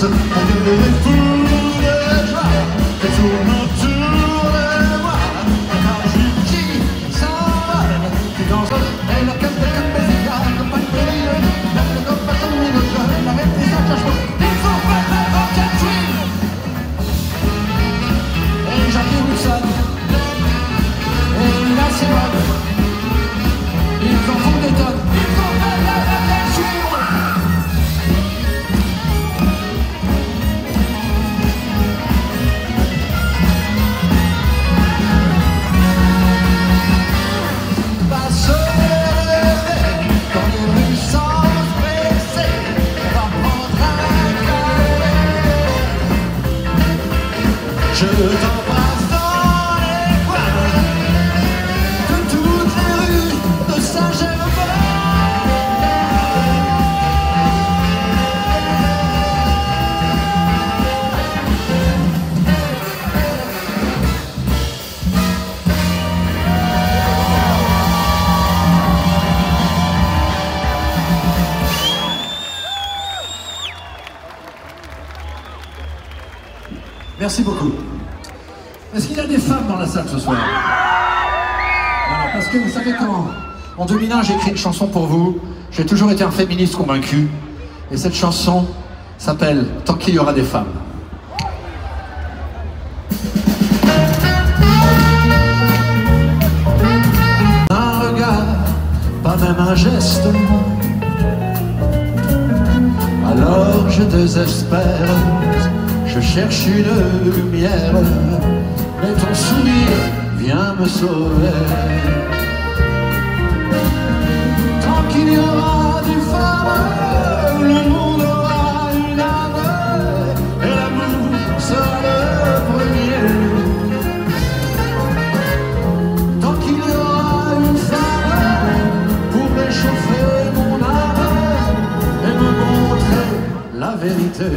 on dirait des fous de joie, et tourne autour de moi. La magie qui s'envole, qui danse, et la quête de Bézica, comme pas de péril, même comme pas ton mille jeunes, arrête les engagements, il faut pas faire en catching. Et Jackie Wilson, et la Simone, ils en font des tonnes, il faut pas faire la catching. Je t'embrasse dans les coins de toutes les rues de Saint-Germain. Merci beaucoup. Est-ce qu'il y a des femmes dans la salle ce soir? Non, parce que vous savez comment, en 2001, j'ai écrit une chanson pour vous. J'ai toujours été un féministe convaincu. Et cette chanson s'appelle « Tant qu'il y aura des femmes ». Un regard, pas même un geste, alors je désespère. Je cherche une lumière, mais ton sourire vient me sauver. Tant qu'il y aura des femmes, le monde aura une âme, et l'amour sera le premier. Tant qu'il y aura une femme pour réchauffer mon âme et me montrer la vérité.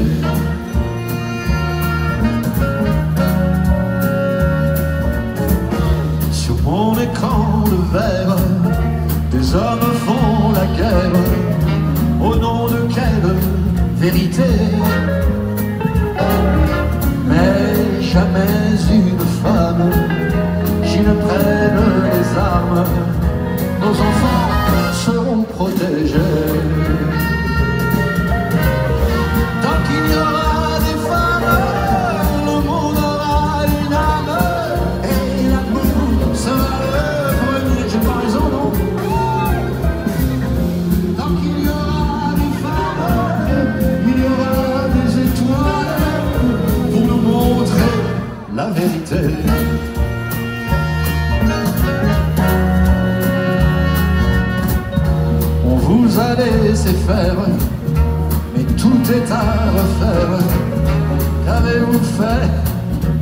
Mon écran de verre, des hommes font la guerre. Au nom de quelle vérité? Mais jamais une femme qui ne prenne les armes. Nos enfants seront protégés. Tant qu'il y aura des femmes, le monde aura une âme, et l'amour sera le premier. J'ai pas raison, non? Tant qu'il y aura des femmes, il y aura des étoiles pour nous montrer la vérité. On vous a laissé faire, mais tout est à refaire. Qu'avez-vous fait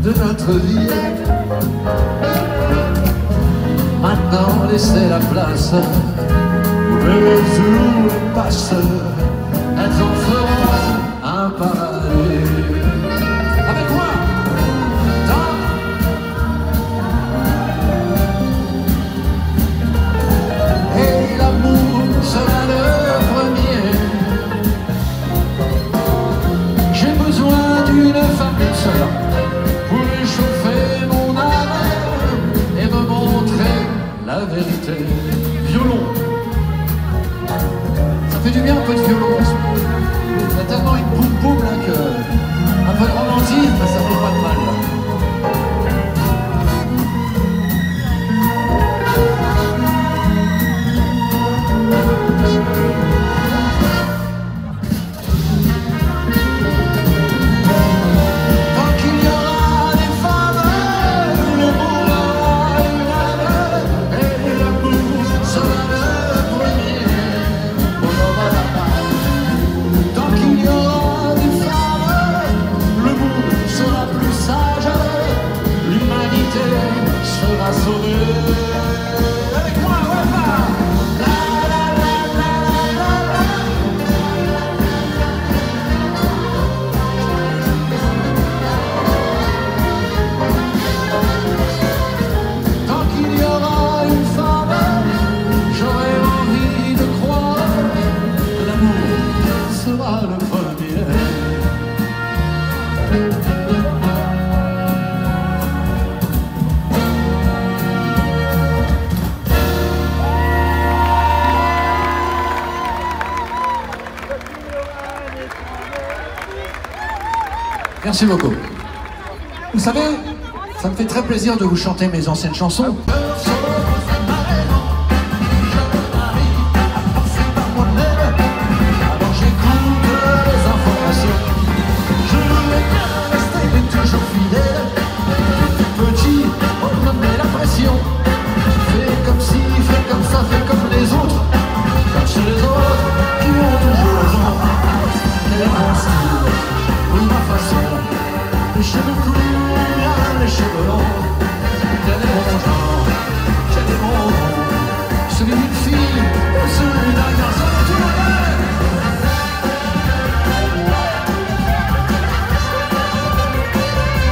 de notre vie? Maintenant laissez la place, ouvrez où les passes, elles en feront un paradis. Avec moi, et l'amour sera le premier. J'ai besoin d'une femme seule pour réchauffer mon âme et me montrer la vérité. Violon, ça fait du bien un peu de violon. Il y a tellement une boum-boum là que un peu de romantisme, ça fait pas de mal là. Tant qu'il y aura Merci beaucoup. Vous savez, ça me fait très plaisir de vous chanter mes anciennes chansons. Les cheveux courts, les cheveux longs, j'ai des bons genres, j'ai des bons noms. Celui d'une fille, celui d'un garçon, tout le monde.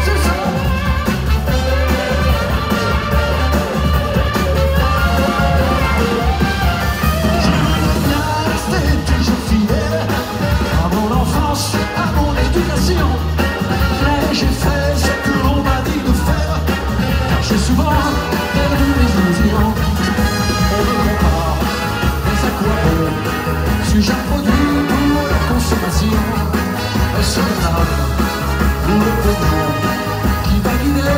C'est ça. Je veux bien rester toujours fidèle à mon enfance, à mon éducation. J'ai fait ce que l'on m'a dit de faire, car j'ai souvent perdu mes illusions. On me compare, mais à quoi bon? Suis-je un produit pour la consommation? Est-ce l'âme ou le bonheur qui va guider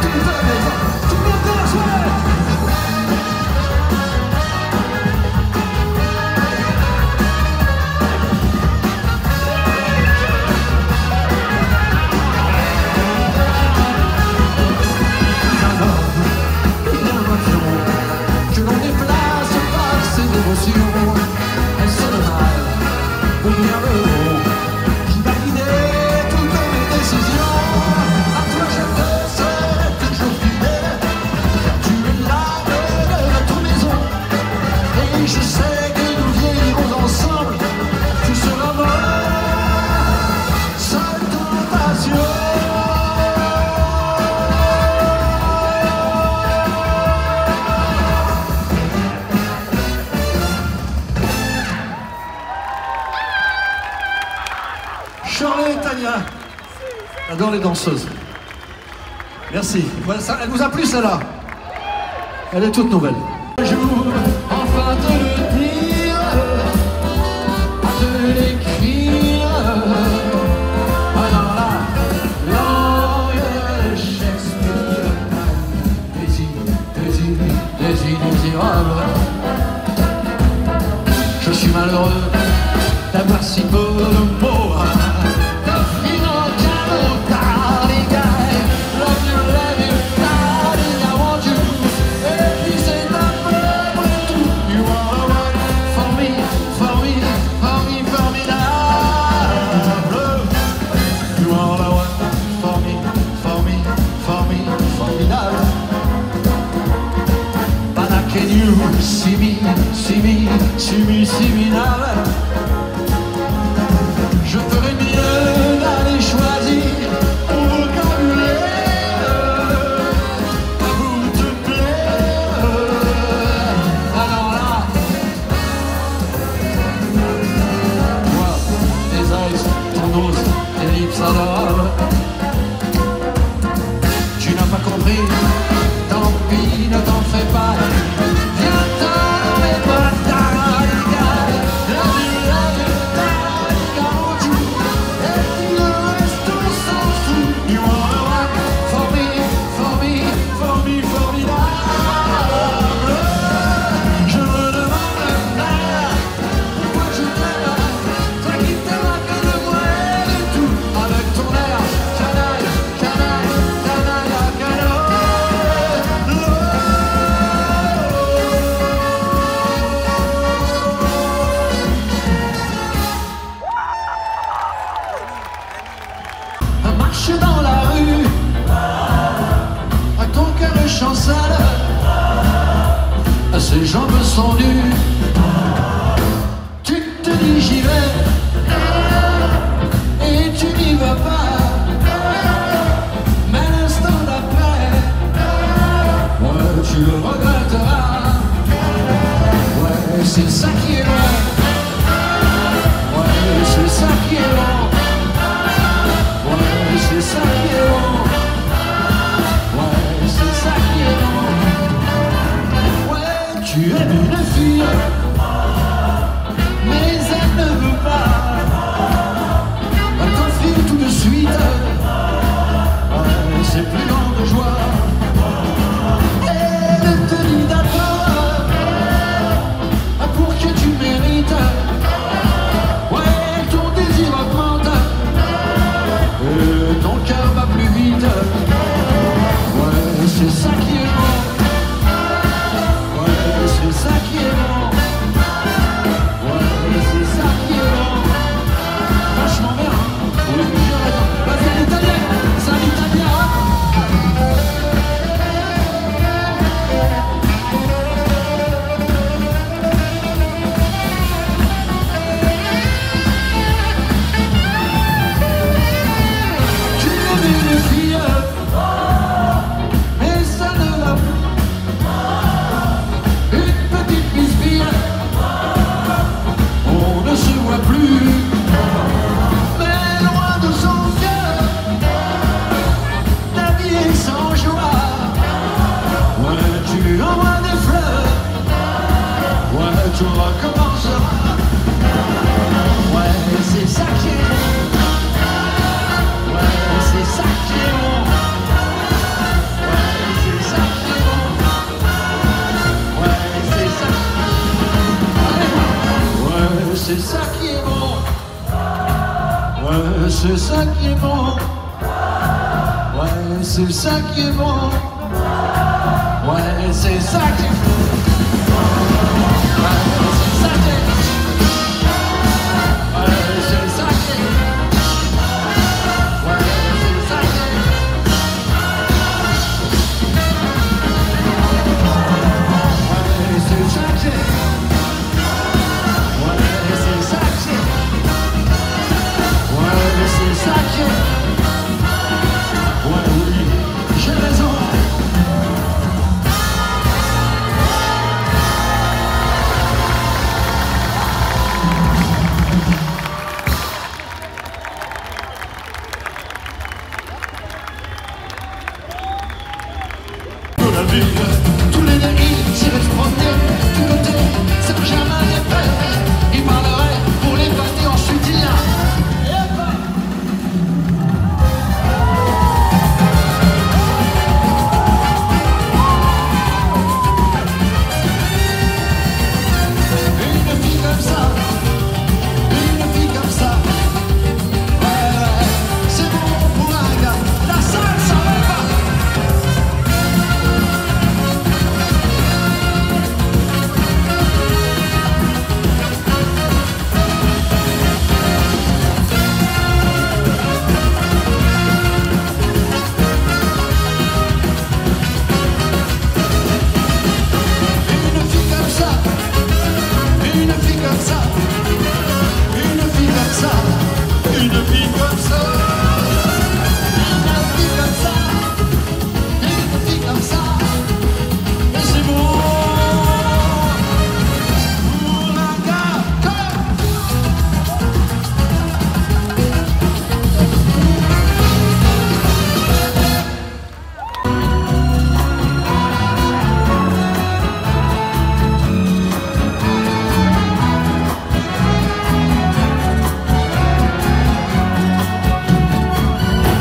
toutes mes personnes? Est-ce le mal ou bien le bon qui va guider toutes mes décisions? À toi je te serai toujours fidèle, car tu es l'âme de notre maison. Et je sais que nous vieillirons ensemble, tu seras ma seule tentation. Shirley et Tania, j'adore les danseuses. Merci. Voilà, ça, elle vous a plu celle-là? Elle est toute nouvelle. Un jour, enfin te le dire, à te l'écrire, dans la langue de Shakespeare. Des indésirables. Je suis malheureux d'avoir si peu de mots. Je ferais mieux d'aller choisir ton vocabulaire, à vous te plaire. Alors là, toi, tes eyes, ton nose, tes lips adorables, tu n'as pas compris, tant pis, ne t'en fais pas. Dans la rue, à ton cœur chancelle, ses jambes sont nues. Tu te dis j'y vais, et tu n'y vas pas. Mais l'instant d'après, ouais, tu le regretteras. Ouais, c'est ça qui est vrai. Ouais, c'est ça qui est bon. C'est ça qui est bon. Ouais, c'est ça qui est bon. Ouais, tu es une fille. recommencera. Ouais, c'est ça qui est bon. Ouais, c'est ça qui est bon. Ouais, c'est ça qui est bon. Ouais, c'est ça. Ouais, c'est ça qui est bon. Ouais, c'est ça qui est bon. Ouais, c'est ça qui est bon. Ouais, c'est ça qui est bon. Tous les deux ils s'iraient se promener du côté Saint-Germain-des-Prés. Ils parleraient pour les pâtés, ensuite il y a une fille comme ça, une fille comme ça. Ouais, c'est bon pour un gars, la salle s'en va pas.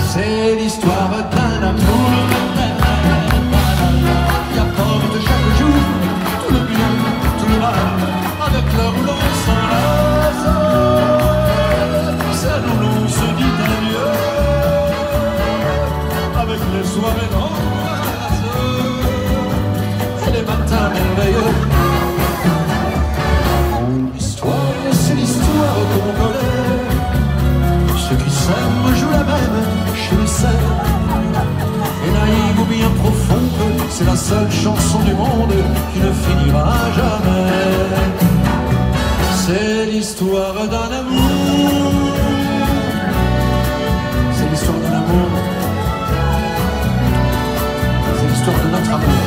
C'est l'histoire d'un amour qui apporte chaque jour tout le bien, tout le mal, avec leur l'on s'enlace. C'est où l'on se dit adieu, avec les soirées d'angoisse et les matins merveilleux. Mon histoire, c'est l'histoire qu'on connaît. Ceux qui s'aiment jouent la même chez les scènes. Et naïve ou bien profonde, c'est la seule chanson du monde qui ne finira jamais. C'est l'histoire d'un amour. C'est l'histoire d'un amour. C'est l'histoire de notre amour.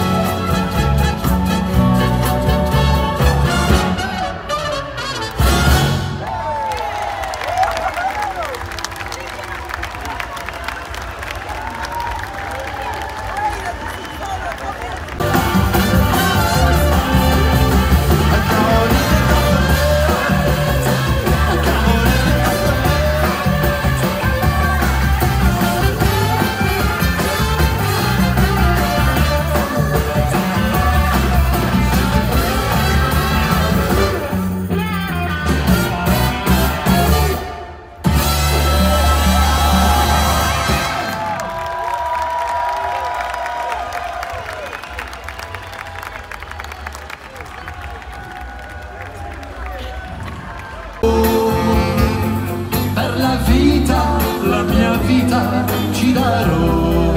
Per la vita, la mia vita ti darò.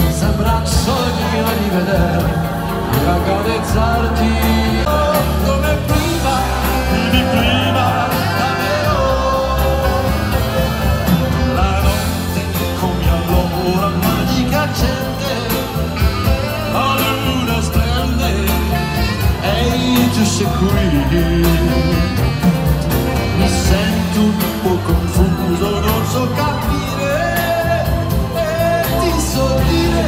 Sembra un sogno rivedere e accarezzarti come prima, di prima t'amerò. La notte come allora magica accende, la luna splende e tu sei qui. Mi sento un po' confuso, non so capire e ti so dire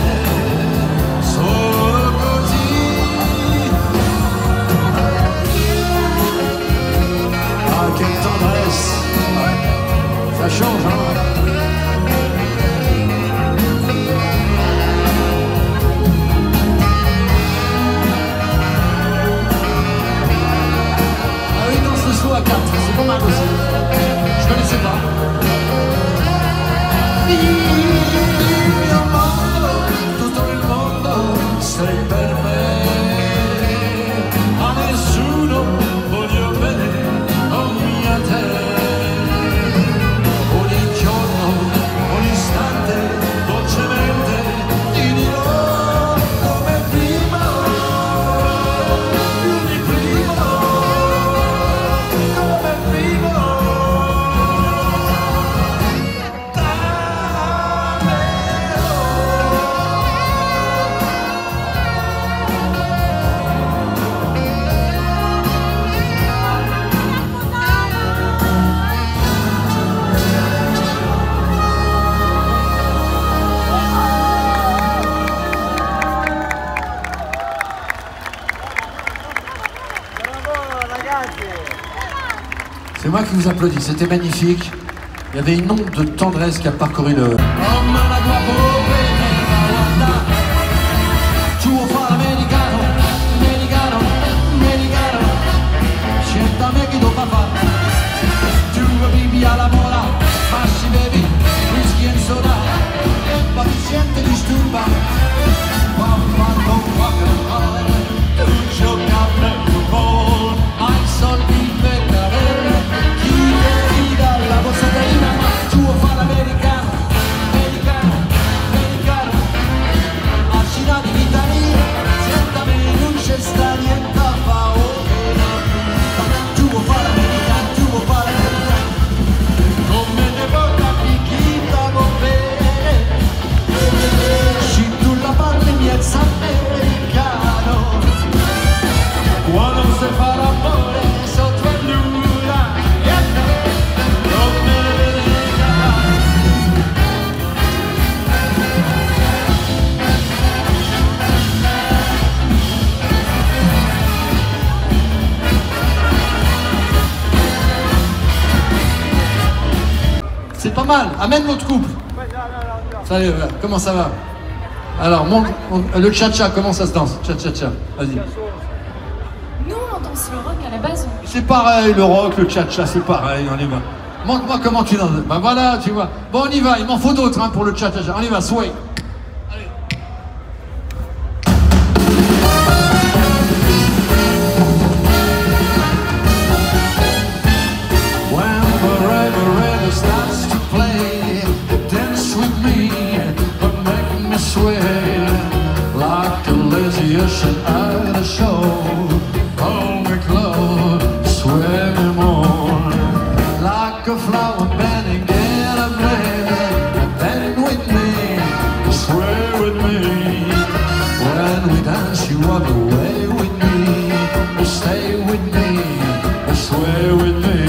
solo così. Ça change, hein. Ah oui, danse le slow à 4, c'est pas mal aussi. Je connaissais pas. Mio mondo, tutto il mondo sei per me. A nessuno voglio bene, ogni a te. Ogni giorno, ogni istante, dolcemente ti dirò come prima, più di prima, come prima. C'est moi qui vous applaudis, c'était magnifique. Il y avait une onde de tendresse qui a parcouru le... C'est pas mal, amène l'autre couple. Salut, comment ça va? Alors, le cha-cha, comment ça se danse? Cha-cha-cha, vas-y. Nous, on danse le rock à la base. C'est pareil, le rock, le cha-cha, c'est pareil, on y va. Montre-moi comment tu danses. Ben voilà, tu vois. Bon, on y va, il m'en faut d'autres hein, pour le cha-cha-cha. On y va, sway. Allez. When forever ever starts to play, dance with me, but make me sway like a lazy ocean at a show. Hold me close, sway me more, like a flower bending in a blade. Bend with me, sway with me. When we dance, you walk away with me, stay with me, sway with me.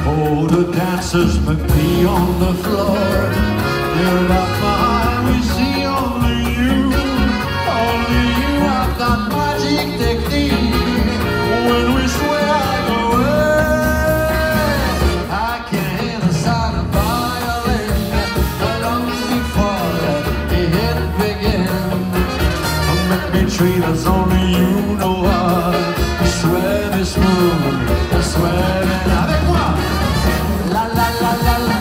Oh, the dancers may be on the floor, they're not mine, we see only you have that magic technique. When we sway, I go away. I can hear the sound of violin long before the hit begins. Make me treat as only you know how. Sway me smooth, sway me avec moi. La la la la la.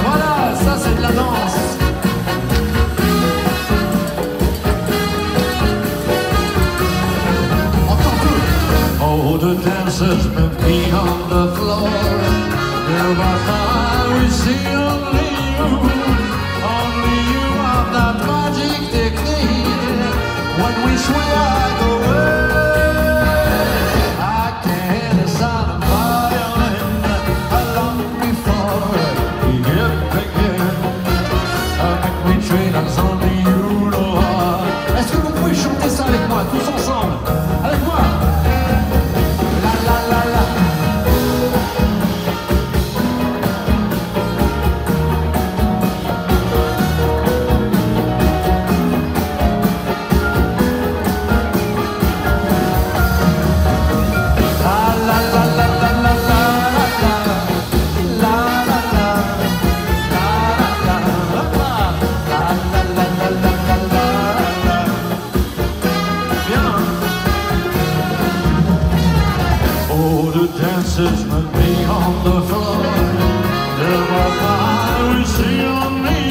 Voilà, ça c'est de la danse. Entends tout. Oh, the dancers may be on the floor, they're about time we see only you have that magic technique. When we sway, I go away. I can hear the sound of violin long before we hit begin. Make me treat as only you know how. Est-ce que vous pouvez chanter ça avec moi, tous ensemble? Avec moi. La la la la. dancers must be on the floor. There was I see only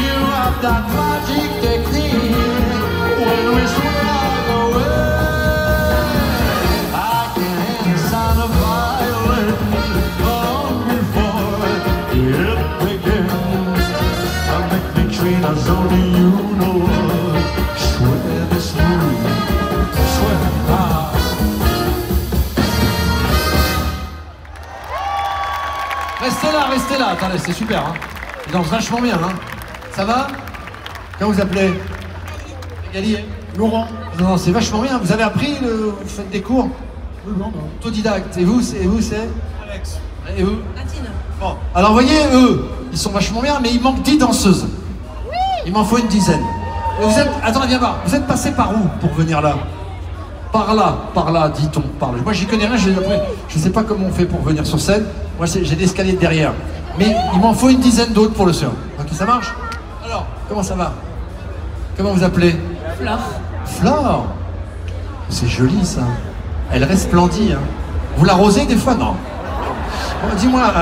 you have that magic technique. When we swag away, I can hear the sound of violin long before it begins. I make me treat as only you know. Swear this move, swear ah. Restez là, attendez, c'est super, hein. Ils dansent vachement bien, hein. Ça va? Comment vous appelez? Gali, Laurent. Non, c'est vachement bien. Vous avez appris, vous faites des cours? Oui, non. Autodidacte. Et vous, c'est Alex. Et vous? Latine. Bon. Alors, voyez, eux, ils sont vachement bien, mais il manque 10 danseuses. Oui. Il m'en faut une dizaine. Et vous êtes... Attendez, viens voir. Vous êtes passé par où pour venir là? Par là, dit-on. Par là. Moi, j'y connais rien. Je sais pas comment on fait pour venir sur scène. Moi, j'ai l'escalier derrière. Mais il m'en faut une dizaine d'autres pour le soir. Ok, ça marche? Alors, comment ça va? Comment vous appelez? Flore. Flore? C'est joli, ça. Elle resplendit, hein. Vous l'arrosez des fois? Non. Bon, dis-moi,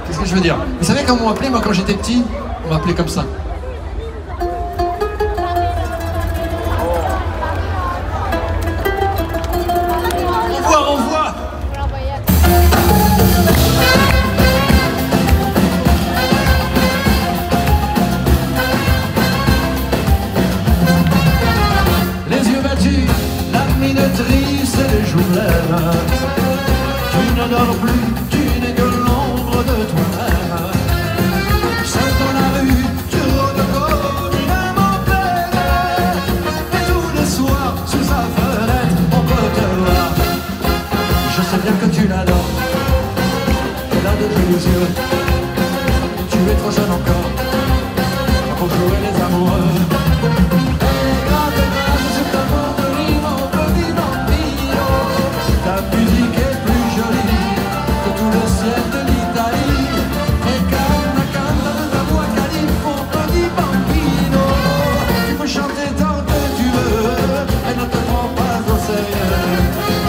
qu'est-ce que je veux dire? Vous savez comment on m'appelait, moi, quand j'étais petit? On m'appelait comme ça. Renvoie! Les yeux battus, la minuterie, c'est les joues lèvres. Tu ne dors plus, tu n'es que l'ombre de toi-même. Seul dans la rue, tu rôdes comme une âme en peine. Et tous les soirs, sous sa fenêtre, on peut te voir. Je sais bien que tu l'adores. Elle a de jolis yeux. Tu es trop jeune encore pour jouer les amoureux. Et grâce sur ta mandoline, mon petit bambino. Ta musique est plus jolie que tout le ciel de l'Italie. Et canta, canta de ta voix calife, mon petit bambino. Tu peux chanter tant que tu veux, elle ne te prend pas au sérieux.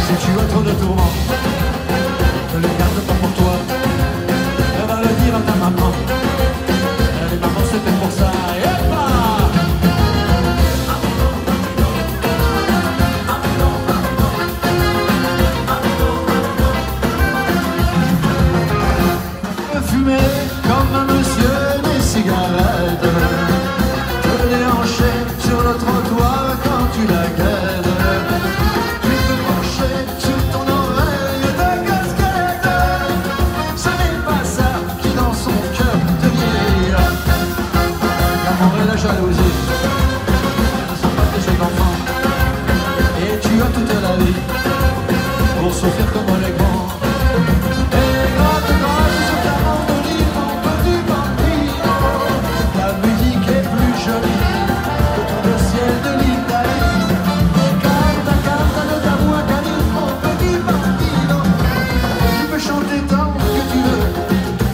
Si tu as trop de tourments, ne les garde pas pour toi. Elle va le dire à ta maman. Les mamans c'est fait pour ça. Et pas. Fumer comme un monsieur des cigarettes. Te déhancher sur le trottoir quand tu la guettes. Tu peux pencher sur ton oreille ta casquette. Ce n'est pas ça qui dans son cœur te vieillit. L'amour et la jalousie ne sont pas des jeux d'enfants. Et tu as toute la vie pour souffrir comme les grands. Et gratte sur ta mandoline, mon petit bambino. La musique est plus jolie que tout le ciel de l'Italie. Et canta, canta de ta voix calife, mon petit bambino. Tu peux chanter tant que tu veux,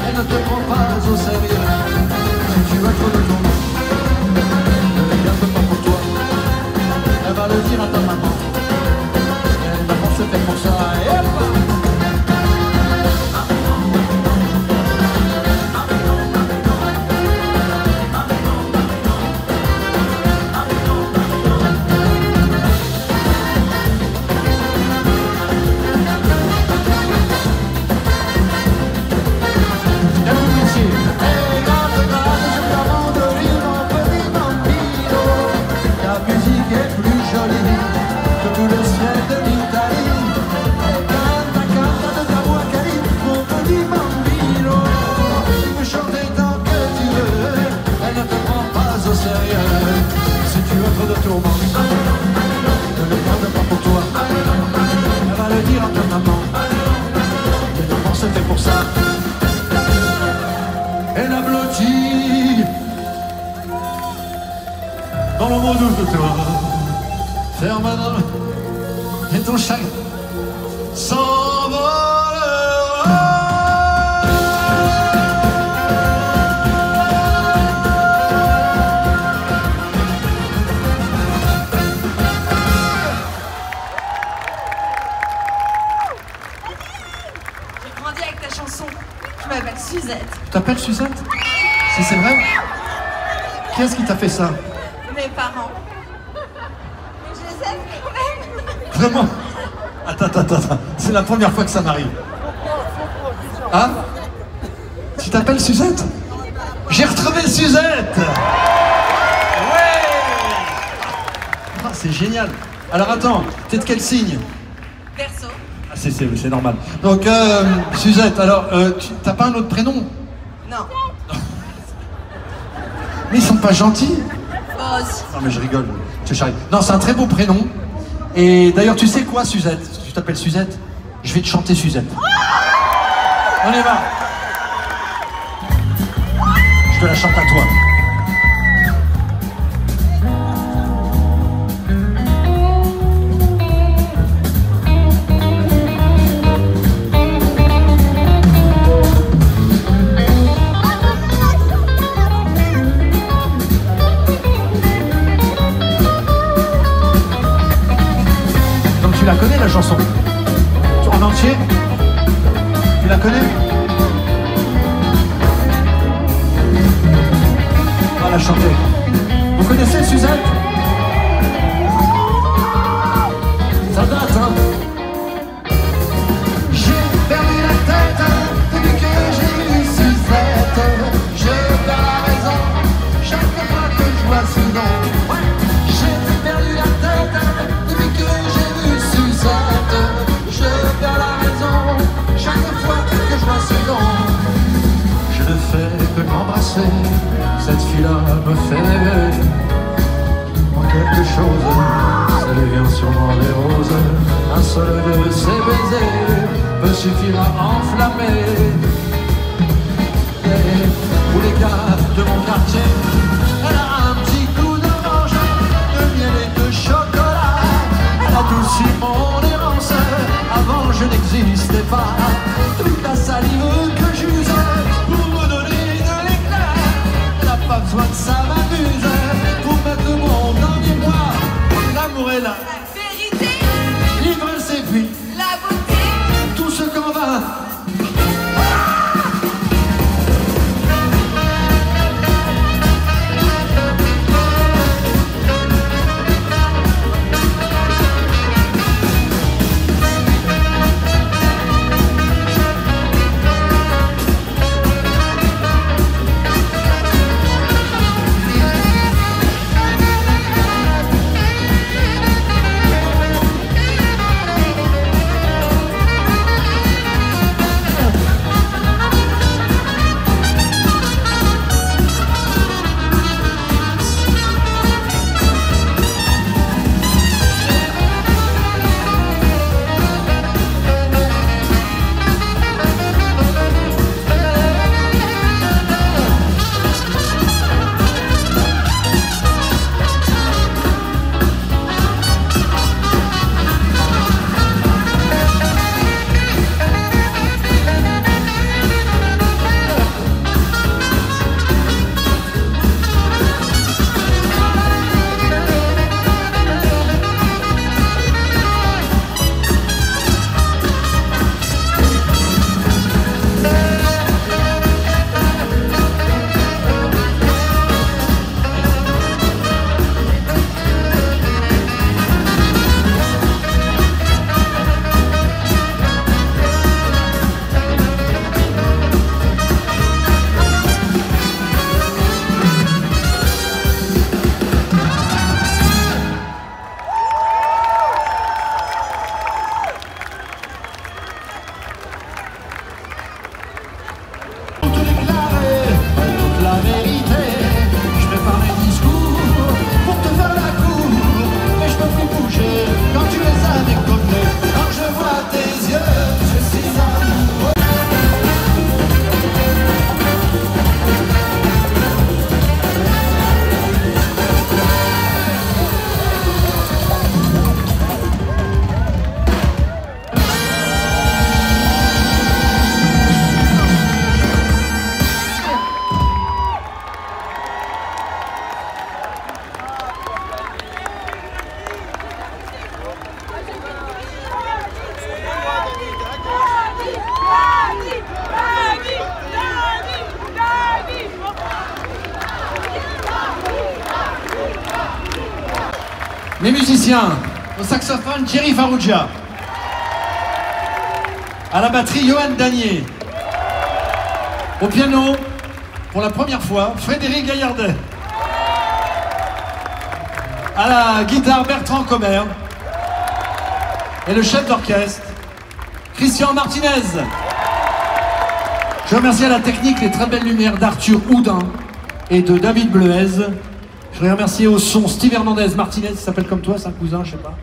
elle ne te prend pas au sérieux. Si tu as trop de tourments, ne les garde pas pour toi. Elle va le dire à ta maman. Et les mamans c'est fait pour ça. Et dans le monde de toi, ferme et ton chagrin s'envolera. t'appelles Suzette? Si c'est vrai? Qui est-ce qui t'a fait ça? Mes parents. Mais je les aime quand même. Vraiment? Attends. C'est la première fois que ça m'arrive. Hein? Tu t'appelles Suzette? J'ai retrouvé Suzette! Ouais! Ah, c'est génial. Alors attends, t'es de quel signe? Verseau. Ah, c'est normal. Donc, Suzette, alors, t'as pas un autre prénom? Non. Mais ils sont pas gentils? Rose. Non mais je rigole, je charrie. Non, c'est un très beau prénom. Et d'ailleurs, tu sais quoi, Suzette? Tu t'appelles Suzette? Je vais te chanter Suzette. On y va. Je te la chante à toi. Tu la connais la chanson? En entier? Tu la connais? On va la chanter. Vous connaissez Suzette? Ça date, hein? J'ai perdu la tête depuis que j'ai eu Suzette. Je perds la raison chaque fois que je vois ce nom. J'ai perdu la tête depuis que j'ai vu Suzette. Je perds la raison chaque fois que je vois ce nom. Je ne fais que l'embrasser, cette fille-là me fait rêver. En quelque chose, ça devient sûrement des roses. Un seul de ses baisers peut suffire à enflammer. Et pour les gars de mon quartier, elle a un petit coup d'orange, de miel et de chocolat. Elle adoucit mon errance, avant je n'existais pas. Toute la salive que j'use pour me donner de l'éclat. Elle n'a pas besoin de ça m'amuse pour mettre le monde dans mes bras. L'amour est là, La vérité. l'ivresse et puis La beauté. tout ce qu'on va. Les musiciens, au saxophone, Thierry Farrugia. À la batterie, Johan Danier. Au piano, pour la première fois, Frédéric Gaillardet. À la guitare, Bertrand Commer. Et le chef d'orchestre, Christian Martinez. Je remercie à la technique les très belles lumières d'Arthur Houdin et de David Bleuez. Je voudrais remercier au son Steve Hernandez Martinez, il s'appelle comme toi, c'est un cousin, je sais pas.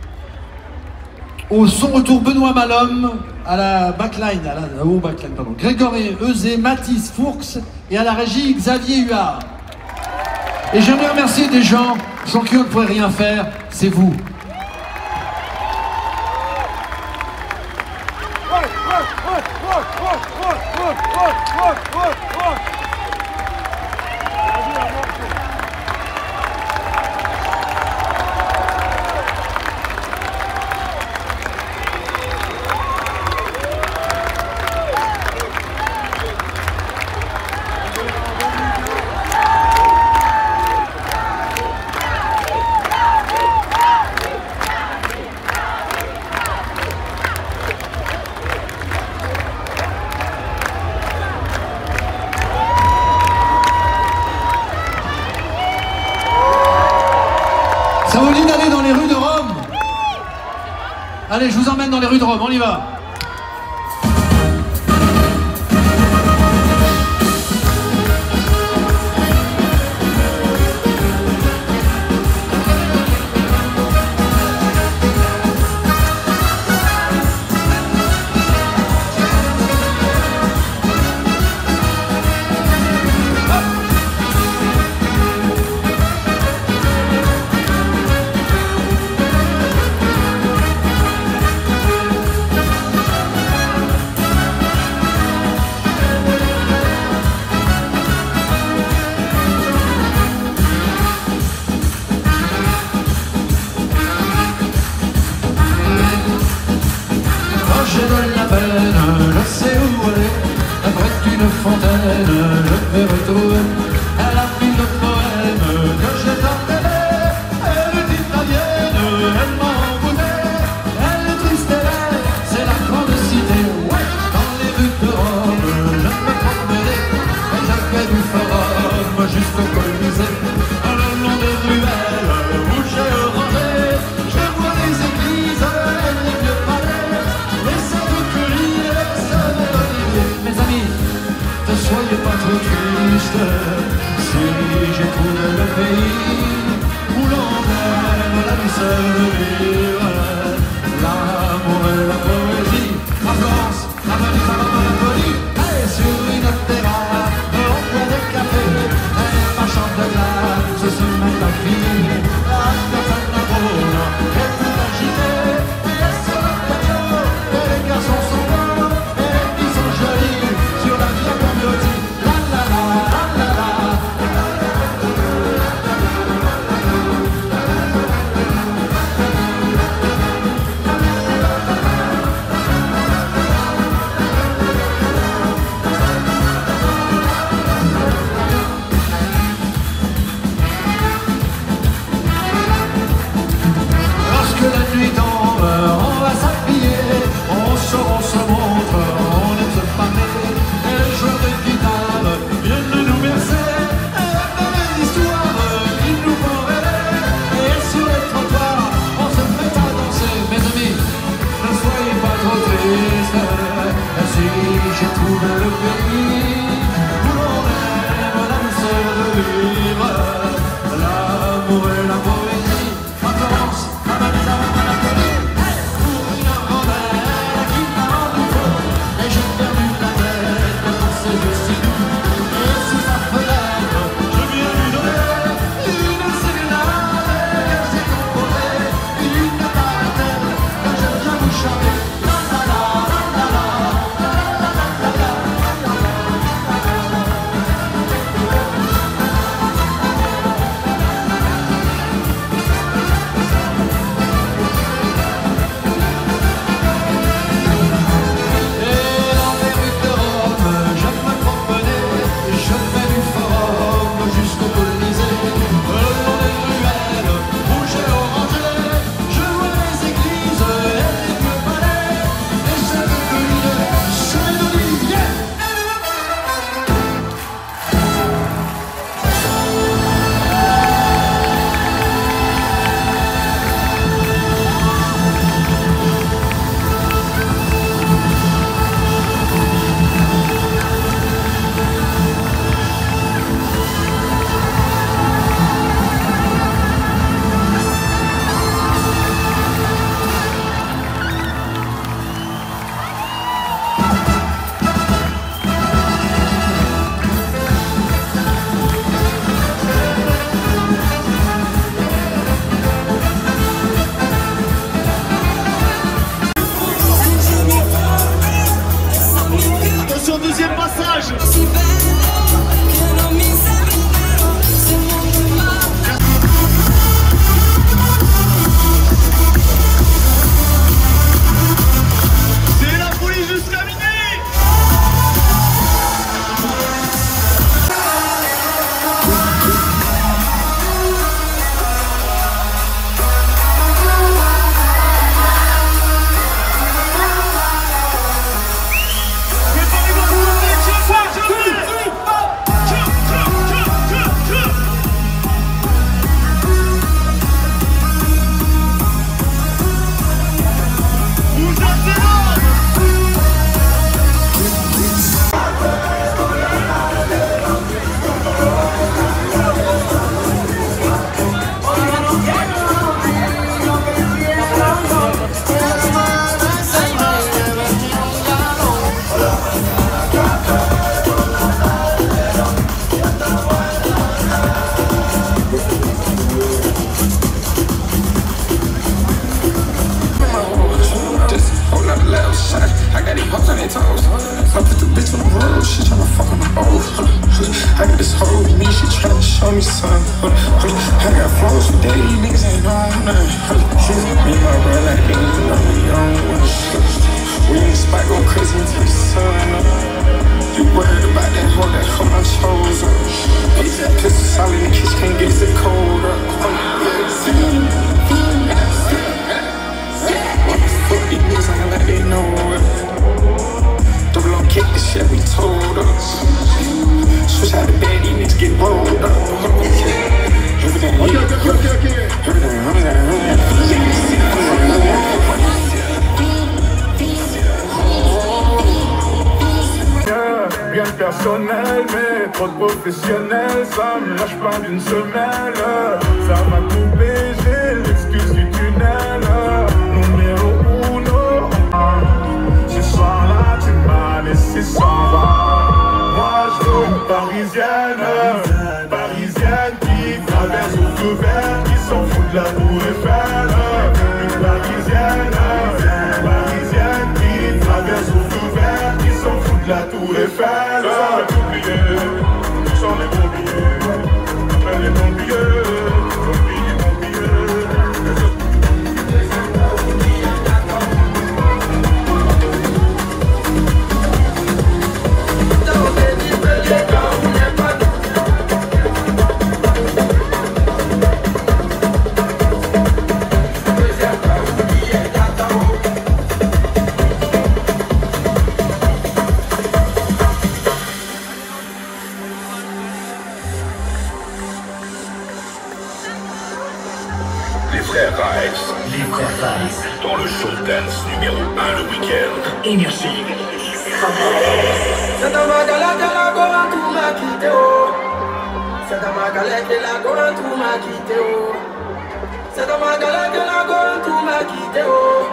Au son retour Benoît Malhomme, à la backline, pardon. Grégory Euzé, Mathis Fourx et à la régie Xavier Huard. Et j'aimerais remercier des gens sans qui on ne pourrait rien faire, c'est vous. Ça vous dit d'aller dans les rues de Rome? Allez, je vous emmène dans les rues de Rome, on y va. Je sais où aller, près d'une fontaine, je vais retrouver à la file de poèmes que j'ai tant aimé. Elle est italienne, elle m'a envoûté, elle est triste, c'est la grande cité. Ouais, dans les rues de Rome, je me promenais, et j'ai fait du forum jusqu'au Colisée. Le long des ruelles où j'ai rangé, je vois les églises et les vieux palais, les saints curies, les saints d'Olivier. Mes amis, ne soyez pas trop tristes, si j'ai trouvé le pays où l'on aime la douceur de vivre, l'amour et la poésie. En Florence, à Venise, à Napoli, et sur une terrasse, au coin de café, un marchand de glace se met à crier, la personne à Rome est tout agité, et sur le patio, et les garçons sont beaux, et les filles sont jolies, sur la vieille Gambiotti, la la la la la la. personnel, mais trop de professionnels, ça me lâche pas d'une semelle. Ça m'a coupé, j'ai l'excuse du tunnel. Numéro uno, ce soir-là tu m'as laissé sans voix. Moi je veux une parisienne, parisienne qui traverse au feu vert, qui s'en fout de la tour Eiffel. Une parisienne, parisienne qui traverse au feu vert, qui s'en fout de la tour Eiffel. Sans les oublier, sans les bons billets, après les bons billets, bons billets, bons billets. Dans le show dance numéro 1 le week-end. Énergie. C'est dans ma galère que la gomme tout m'a quitté, oh. C'est dans ma galère que la gomme tout m'a quitté, oh. C'est dans ma galère que la gomme tout m'a quitté, oh.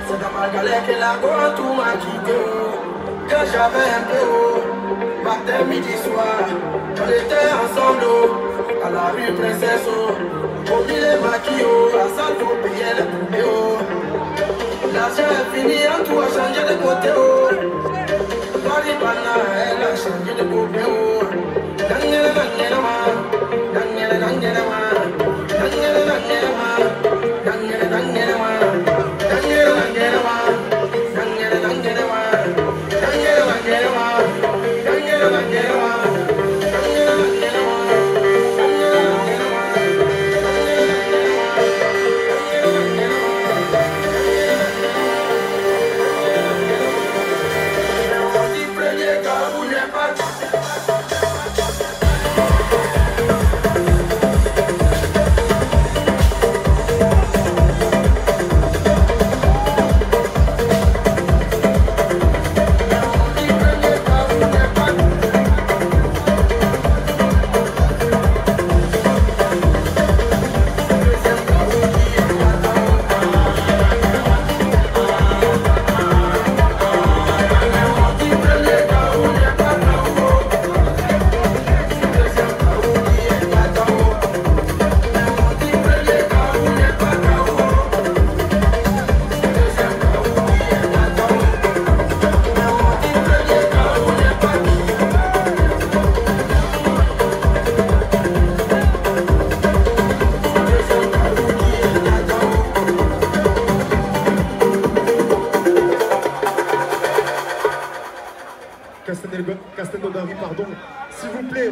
C'est dans ma galère que la gomme tout m'a quitté, oh. Quand j'avais un peu, oh, matin, midi, soir, on était ensemble, oh, à la rue Princesse, oh. On mit les maquilles, oh, à ça pour payer les poupées, oh. L'argent est fini, en tout a changé de côté, oh. Paris Bana, elle a changé de côté, oh. Daniel, Daniel, Daniel, Daniel, Daniel, Daniel, Daniel, Daniel, Castelnaudary, pardon, s'il vous plaît.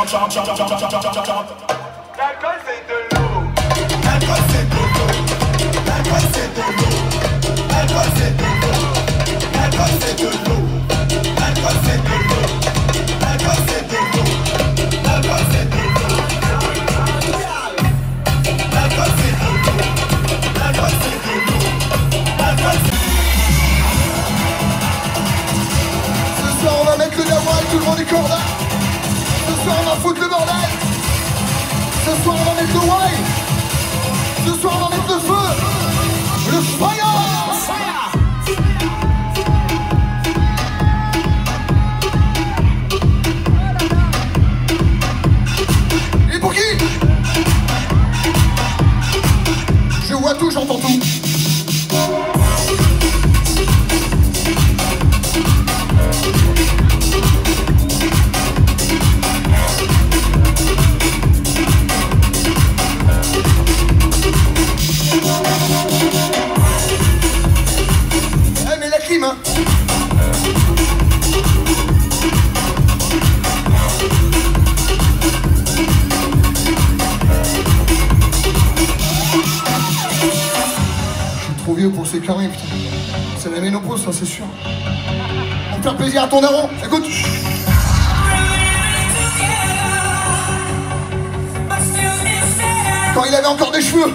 L'alcool c'est de l'eau. L'alcool c'est de l'eau. L'alcool c'est de l'eau. L'alcool c'est de l'eau. L'alcool c'est de l'eau. L'alcool c'est de l'eau. L'alcool c'est de l'eau. L'alcool c'est de l'eau. L'alcool c'est de l'eau. L'alcool c'est de l'eau. L'alcool c'est... Ce soir on va mettre le dawa et tout le monde est corda. Ce soir on va foutre le bordel. Ce soir on va mettre le wine. Ce soir on va mettre le feu. Le fire. Et pour qui? Je vois tout, j'entends tout. Eh mais la clim hein. Trop vieux pour ces carrés, putain. C'est la ménopause, ça, c'est sûr. Pour faire plaisir à ton daron, écoute. Quand il avait encore des cheveux.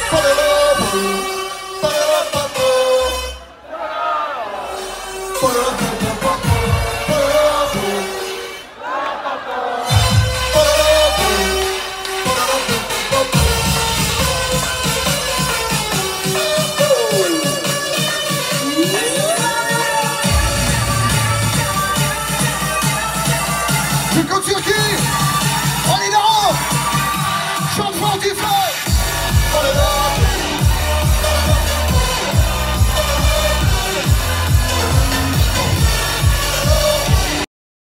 For the love.